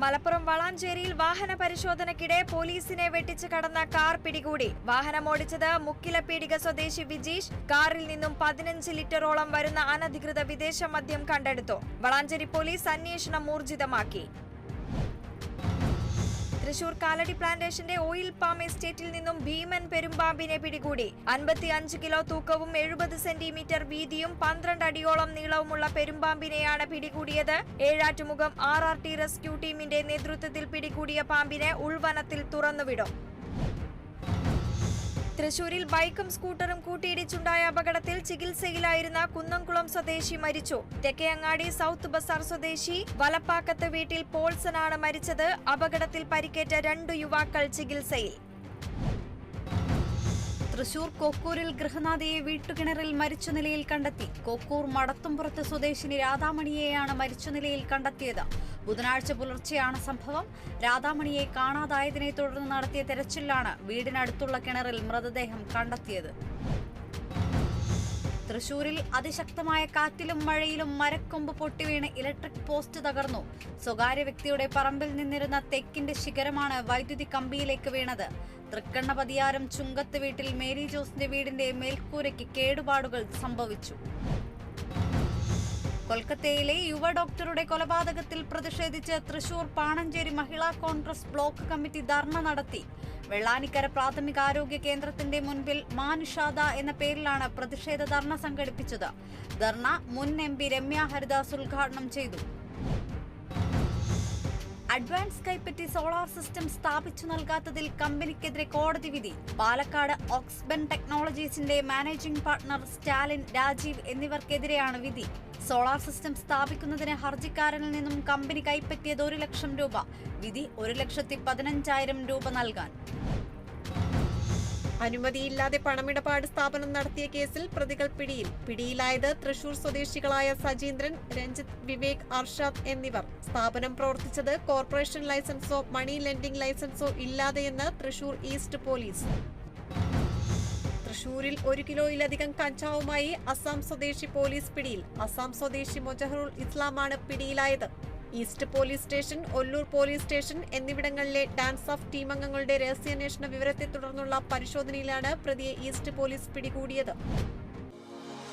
മലപ്പുറം വളാഞ്ചേരിയിൽ വാഹന പരിശോധനയ്ക്കിടെ പോലീസിനെ വെട്ടിച്ച് കടന്ന കാർ പിടികൂടി. വാഹനമോടിച്ചത് മുക്കിലപീടിക സ്വദേശി വിജീഷ്. കാറിൽ നിന്നും 15 ലിറ്ററോളം വരുന്ന അനധികൃത വിദേശ മദ്യം കണ്ടെടുത്തു. വളാഞ്ചേരി പോലീസ് അന്വേഷണം ഊർജിതമാക്കി. തൃശൂർ കാലടി പ്ലാന്റേഷന്റെ ഓയിൽ പാം എസ്റ്റേറ്റിൽ നിന്നും ഭീമൻ പെരുമ്പാമ്പിനെ പിടികൂടി. 55 കിലോ തൂക്കവും 70 സെന്റിമീറ്റർ വീതിയും 12 അടിയോളം നീളവുമുള്ള പെരുമ്പാമ്പിനെയാണ് പിടികൂടിയത്. ഏഴാറ്റുമുഖം RRT റെസ്ക്യൂ ടീമിന്റെ നേതൃത്വത്തിൽ പിടികൂടിയ പാമ്പിനെ ഉൾവനത്തിൽ തുറന്നുവിടും. തൃശൂരിൽ ബൈക്കും സ്കൂട്ടറും കൂട്ടിയിടിച്ചുണ്ടായ അപകടത്തിൽ ചികിത്സയിലായിരുന്ന കുന്നംകുളം സ്വദേശി മരിച്ചു. തെക്കേയങ്ങാടി സൗത്ത് ബസാർ സ്വദേശി വലപ്പാക്കത്ത് വീട്ടിൽ പോൾസനാണ് മരിച്ചത്. അപകടത്തിൽ പരിക്കേറ്റ 2 യുവാക്കൾ ചികിത്സയിൽ. തൃശൂർ കൊക്കൂരിൽ ഗൃഹനാഥയെ വീട്ടുകിണറിൽ മരിച്ച നിലയിൽ കണ്ടെത്തി. കൊക്കൂർ മടത്തുംപുറത്ത് സ്വദേശിനി രാധാമണിയെയാണ് മരിച്ച നിലയിൽ കണ്ടെത്തിയത്. ബുധനാഴ്ച പുലർച്ചെയാണ് സംഭവം. രാധാമണിയെ കാണാതായതിനെ തുടർന്ന് നടത്തിയ തെരച്ചിലാണ് വീടിനടുത്തുള്ള കിണറിൽ മൃതദേഹം കണ്ടെത്തിയത്. തൃശൂരിൽ അതിശക്തമായ കാറ്റിലും മഴയിലും മരക്കൊമ്പ് പൊട്ടിവീണ് ഇലക്ട്രിക് പോസ്റ്റ് തകർന്നു. സ്വകാര്യ വ്യക്തിയുടെ പറമ്പിൽ നിന്നിരുന്ന തെക്കിന്റെ ശിഖരമാണ് വൈദ്യുതി കമ്പിയിലേക്ക് വീണത്. തൃക്കണ്ണപതിയാരം ചുങ്കത്ത് വീട്ടിൽ മേരി ജോസിന്റെ വീടിന്റെ മേൽക്കൂരയ്ക്ക് കേടുപാടുകൾ സംഭവിച്ചു. കൊൽക്കത്തയിലെ യുവ ഡോക്ടറുടെ കൊലപാതകത്തിൽ പ്രതിഷേധിച്ച് തൃശൂർ പാണഞ്ചേരി മഹിളാ കോൺഗ്രസ് ബ്ലോക്ക് കമ്മിറ്റി ധർണ നടത്തി. വെള്ളാനിക്കര പ്രാഥമികാരോഗ്യ കേന്ദ്രത്തിന്റെ മുൻപിൽ മാനുഷാദ എന്ന പേരിലാണ് പ്രതിഷേധ ധർണ സംഘടിപ്പിച്ചത്. ധർണ മുൻ MP രമ്യ ഹരിദാസ് ഉദ്ഘാടനം ചെയ്തു. അഡ്വാൻസ് കൈപ്പറ്റി സോളാർ സിസ്റ്റം സ്ഥാപിച്ചു നൽകാത്തതിൽ കമ്പനിക്കെതിരെ കോടതി വിധി. പാലക്കാട് ഓക്സ്ബൻ ടെക്നോളജീസിന്റെ മാനേജിംഗ് പാർട്ണർ സ്റ്റാലിൻ, രാജീവ് എന്നിവർക്കെതിരെയാണ് വിധി. സോളാർ സിസ്റ്റം സ്ഥാപിക്കുന്നതിന് ഹർജിക്കാരനിൽ നിന്നും കമ്പനി കൈപ്പറ്റിയത് 1 ലക്ഷം രൂപ. വിധി 1,15,000 രൂപ നൽകാൻ. അനുമതിയില്ലാതെ പണമിടപാട് സ്ഥാപനം നടത്തിയ കേസിൽ പ്രതികൾ പിടിയിലായത് തൃശൂർ സ്വദേശികളായ സജീന്ദ്രൻ, രഞ്ജിത്ത്, വിവേക്, അർഷാദ് എന്നിവർ. സ്ഥാപനം പ്രവർത്തിച്ചത് കോർപ്പറേഷൻ ലൈസൻസോ മണി ലെൻഡിംഗ് ലൈസൻസോ ഇല്ലാതെയെന്ന് തൃശൂർ ഈസ്റ്റ് പോലീസ്. തൃശൂരിൽ 1 കിലോയിലധികം കഞ്ചാവുമായി അസം സ്വദേശി പോലീസ് പിടിയിൽ. അസം സ്വദേശി മൊജഹറുൽ ഇസ്ലാമാണ് പിടിയിലായത്. East police station, Ollur police station എന്നിവിടങ്ങളിലെ ഡാൻസ് ഓഫ് ടീം അംഗങ്ങളുടെ രഹസ്യാന്വേഷണ വിവരത്തെ തുടർന്നുള്ള പരിശോധനയിലാണ് പ്രതിയെ ഈസ്റ്റ് പോലീസ് പിടികൂടിയത്.